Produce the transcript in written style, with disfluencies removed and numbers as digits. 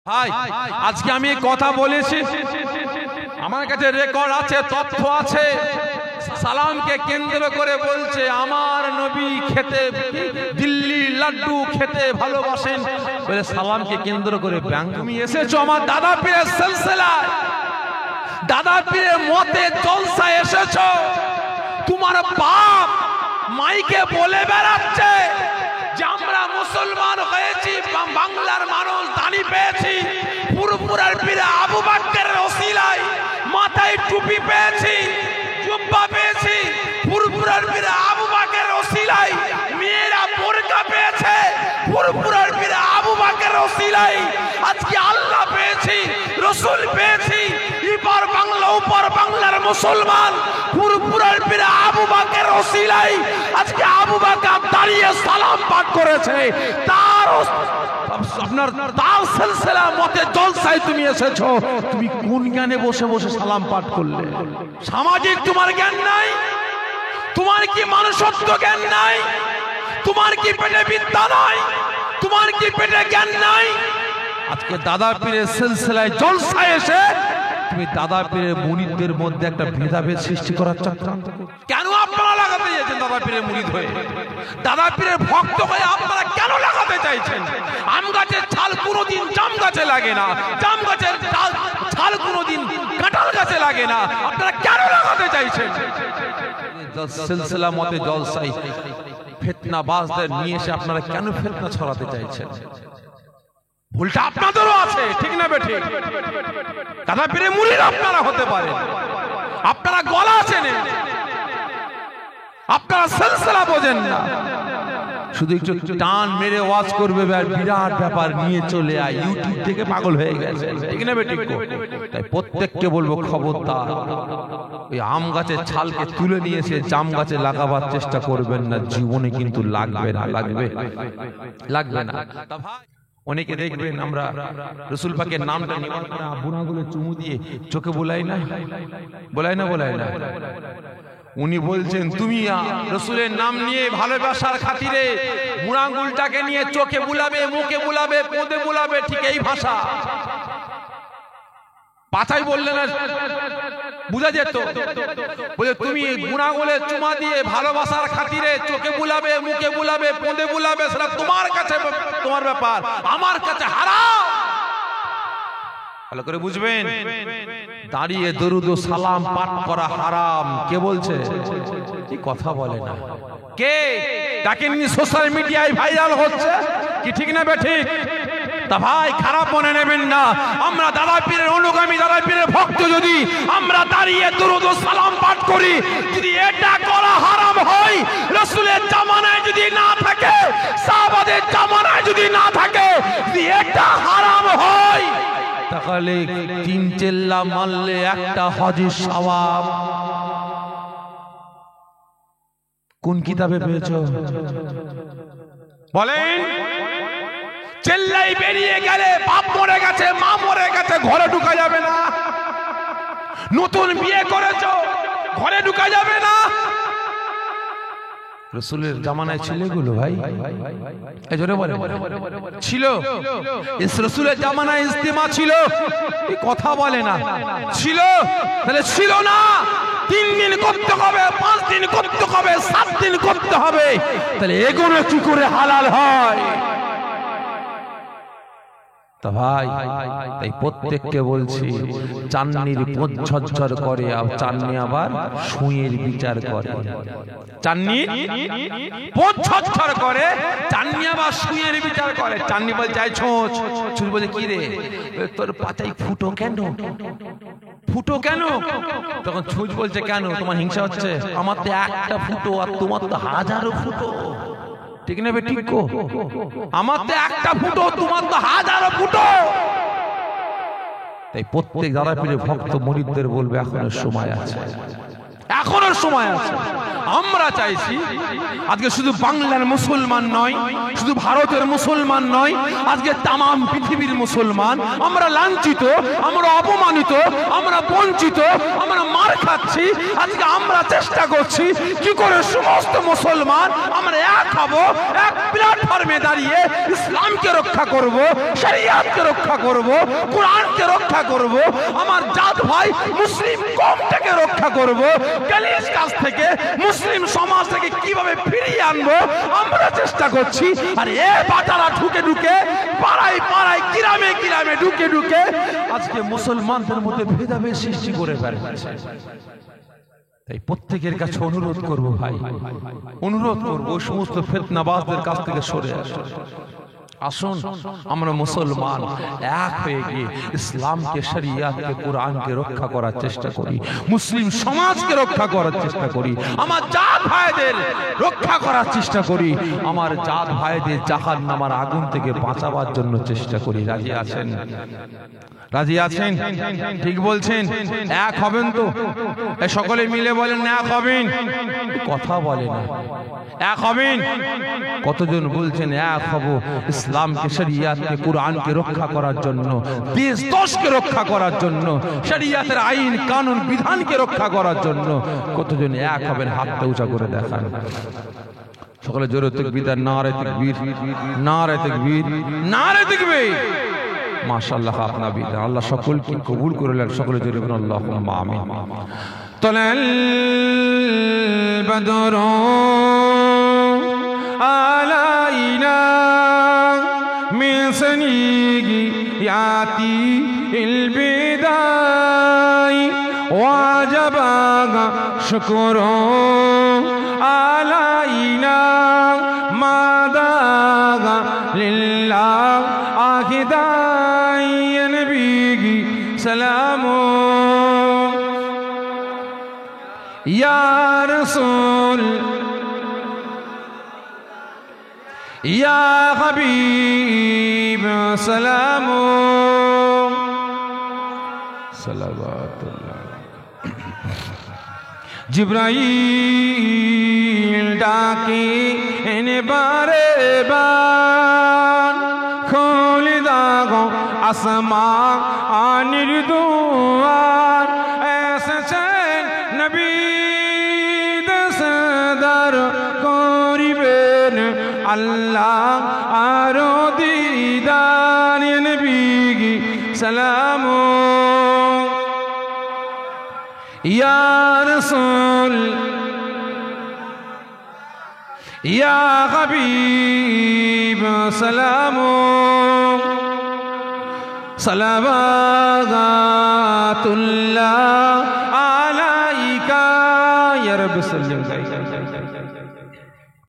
ভাই আজকে আমি কথা বলেছি, আমার কাছে রেকর্ড আছে, তথ্য আছে। সালামকে কেন্দ্র করে বলছে আমার নবী খেতে দিল্লি লাড্ডু খেতে ভালোবাসেন বলে সালামকে কেন্দ্র করে তুমি এসেছো আমার দাদা পীরের সিলসিলায়, দাদা পীরের মতে জলসায় এসেছো। তোমার বাপ মাইকে বলে বেড়াচ্ছে যে আমরা মুসলমান হয়েছি, বাংলার মানুষ দানি পেয়েছি, পুরপুরার পীর আবু বকরের ওসিলায় মাথায় টুপি পেয়েছি, জুব্বা পেয়েছি, পুরপুরার পীর আবু বকরের ওসিলায় মেয়েরা বোরকা পেয়েছে, পুরপুরার পীর আবু বকরের ওসিলায় আজকে আল্লাহ পেয়েছি, রাসূল পেয়েছি। এবার বাংলা উপর বাংলার মুসলমান পুরপুরার পীর আবু বকরের ওসিলায় আজকে আবু বকর দাঁড়িয়ে সালাম পাঠ করেছে। তার আপনার তার সিলসিলা মতে জলসায় তুমি এসেছো, তুমি কোন জ্ঞানে বসে বসে সালাম পাঠ করলে? সামাজিক তোমার জ্ঞান নাই? তোমার কি মানুষত্ব জ্ঞান নাই? তোমার কি পেটে বিদ্যা নাই? তোমার কি পেটে জ্ঞান নাই? আজকে দাদা পীরের সিলসিলায় জলসায় এসে তুমি দাদা পীরের মুরিদদের মধ্যে একটা ভেদাভেদ সৃষ্টি করার চক্রান্ত কেন আপনারা লাগাতে চাইছেন? দাদা পীরের মুরিদ হয়ে, দাদা পীরের ভক্ত হয়ে আপনারা কেন লাগাতে চাইছেন? আম গাছের ছাল কোনোদিন জাম গাছে লাগে না, জাম গাছের ছাল কোনোদিন কাঁঠাল গাছে লাগে না, আপনারা কেন লাগাতে চাইছেন? সিলসিলা মতে জলসাই ফিতনা বাজদের নিয়ে এসে আপনারা কেন ফিতনা ছড়াতে চাইছেন? ভুলটা আপনাদেরও আছে, ঠিক না বেঠিক? দাদা পীরের মুরিদ আপনারা হতে পারেন, আপনারা গলা চেনেন, আপনারা সিলসিলা বোঝেন না, শুধু একটু টান মেরে ওয়াজ করবে আর বিরাট ব্যাপার নিয়ে চলে আয়, ইউটিউব থেকে পাগল হয়ে গেছে, ঠিক না বেঠিক? তাই প্রত্যেককে বলবো খবরদার, ওই আম গাছের ছালকে তুলে নিয়ে এসে জাম গাছে লাগাবার চেষ্টা করবেন না, জীবনে কিন্তু লাগবে না, লাগবে না। অনেকে দেখবেন আমরা রাসূল পাকের নামটা নির্মাণ করে বুড়াগুলো চুমু দিয়ে চোখে বোলাই না। উনি বলছেন তুমি রাসূলের নাম নিয়ে ভালোবাসার খাতিরে বুড়া আঙ্গুলটাকে নিয়ে চোখে বুলাবে, মুখে বুলাবে, পদে বুলাবে, ঠিক এই ভাষা। পাছাই বললেন না, বুঝা যেত। বলে তুমি বুড়া আঙ্গুলে চুমা দিয়ে ভালোবাসার খাতিরে চোখে বুলাবে, মুখে বুলাবে, পদে বুলাবে, সেটা তোমার কাছে তোমার ব্যাপার, আমার কাছে হারাম। ভালো করে বুঝবেন, দাঁড়িয়ে দরুদ ও সালাম পাঠ করা হারাম। কে বলছে? কি কথা বলে না কে? ডাকেননি সোশ্যাল মিডিয়ায় ভাইরাল হচ্ছে, কি ঠিক না বেঠিক? তা ভাই খারাপ মনে নেবেন না, আমরা দাদা পীরের অনুগামী, দাদা পীরের ভক্ত, যদি আমরা দাঁড়িয়ে দরুদ ও সালাম পাঠ করি, যদি এটা করা হারাম হয়, রাসূলের জামানায় যদি না থাকে, সাহাবাদের জামানায় যদি না থাকে, যদি এটা হারাম হয়, তাহলে 3 চেল্লা মারলে একটা হজের সওয়াব। কোন কিতাবে পেয়েছো বলেন? চেল্লাই বেরিয়ে গেলে বাপ মরে গেছে, মা মরে গেছে, ঘরে ঢুকা যাবে না। নতুন বিয়ে করেছো, ঘরে ঢুকা যাবে না। রাসূলের জামানায় ছিল এগুলো ভাই? এই জোরে বলে ছিল? রাসূলের জামানায় ইস্তেমা ছিল? এই কথা বলে না ছিল? তাহলে ছিল না? 3 দিন করতে হবে, 5 দিন করতে হবে, 7 দিন করতে হবে, তাহলে এগুলো কি করে হালাল হয়? তা ভাই তাই প্রত্যেককে বলছি, চান্নির পোঁত ঝরঝর করে, আর চান্নি আবার সুঁয়ের বিচার করে। চান্নি পোঁত ঝরঝর করে, চান্নি আবার সুঁয়ের বিচার করে। চান্নি বলে যাই ছোঁচ, ছুঁচ বলে কি রে তোর পাতায় ফুটো কেন? ফুটো কেন? তখন ছুঁচ বলছে কেন তোমার হিংসা হচ্ছে? আমার তো একটা ফুটো আর তোমার তো হাজারো ফুটো, ঠিক না বেঠিক? আমার তো একটা ফুটো, তোমার তো হাজারো ফুটো। তাই প্রত্যেক দাদা পীরের ভক্ত মুরিদদের বলবে এখনো সময় আছে, এখনো সময় আছে। আমরা চাইছি আজকে শুধু বাংলার মুসলমান নয়, শুধু ভারতের মুসলমান নয়, আজকে তামাম পৃথিবীর মুসলমান। আমরা লাঞ্ছিত, আমরা অপমানিত, আমরা বঞ্চিত, আমরা মার খাচ্ছি। আজকে আমরা চেষ্টা করছি কি করে সমস্ত মুসলমান আমরা এক হব, এক প্ল্যাটফর্মে দাঁড়িয়ে ইসলামকে রক্ষা করব, শরিয়াতকে রক্ষা করব, কোরআনকে রক্ষা করব, আমার জাত ভাই মুসলিম কওমটাকে রক্ষা করব, গালিজ কাজ থেকে মুসলিম সমাজ থেকে কিভাবে ফিরিয়ে আনবো আমরা চেষ্টা করছি। আর এ বাটারা ঢুকে ঢুকে পাড়ায় পাড়ায় গ্রামে গ্রামে ঢুকে ঢুকে আজকে মুসলমানদের মধ্যে ভেদাভেদ সৃষ্টি করে বেড়াচ্ছে। তাই প্রত্যেকের কাছে অনুরোধ করব ভাই, অনুরোধ করব ওই সমস্ত ফিতনাবাজদের কাছ থেকে সরে আসুন। আসুন আমরা মুসলমান এক হয়ে গিয়ে ইসলামকে, শরিয়াতকে, কোরআনকে রক্ষা করার চেষ্টা করি, মুসলিম সমাজকে রক্ষা করার চেষ্টা করি, আমার জাত ভাইদের রক্ষা করার চেষ্টা করি, আমার জাত ভাইদের জাহান্নামের আগুন থেকে বাঁচাবার জন্য চেষ্টা করি। রাজি আছেন? রাজি আছেন? ঠিক বলছেন? এক হবেন তো? সকলে মিলে বলেন এক হবেন। কথা বলে না, এক হবেন? কতজন বলছেন এক হব ইসলামকে, শরিয়াতকে, কোরআনকে রক্ষা করার জন্য, দেশ দশকে রক্ষা করার জন্য, শরিয়াতের আইন কানুন বিধানকে রক্ষা করার জন্য? কতজন এক হবেন? হাতটা উঁচা করে দেখান। সকলে জোরে তাকবীর, নারে তাকবীর, নারে তাকবীর, নারে তাকবীর। মাশাআল্লাহ, আপনার বিধান আল্লাহ সকলকে কবুল করলেন। সকলে জোরে বলুন আল্লাহুম্মা আমিন। তালাল বদরু আলাইনা মিন সনিয়াতি ইল বিদাই ওয়াজাবা শুকরু আলাইনা মাদাগা লিল্লাহ আখিদাই নবী সালামু ইয়া রাসূল ইয়া হাবিব সালামু সালাওয়াতুল্লাহ। জিবরাইল ডাকে এনে বারে বার, খুলে দাও আসমানের দুয়ার, এসেছেন নবী দস্তর করিবেন আল্লাহ আরো দিদার। নবী সালামু ইয়া রাসূল ইয়া হাবিব সালামু সালাওয়াতুল্লাহ আলাইকা ইয়া রাব্বি সাল্লিম।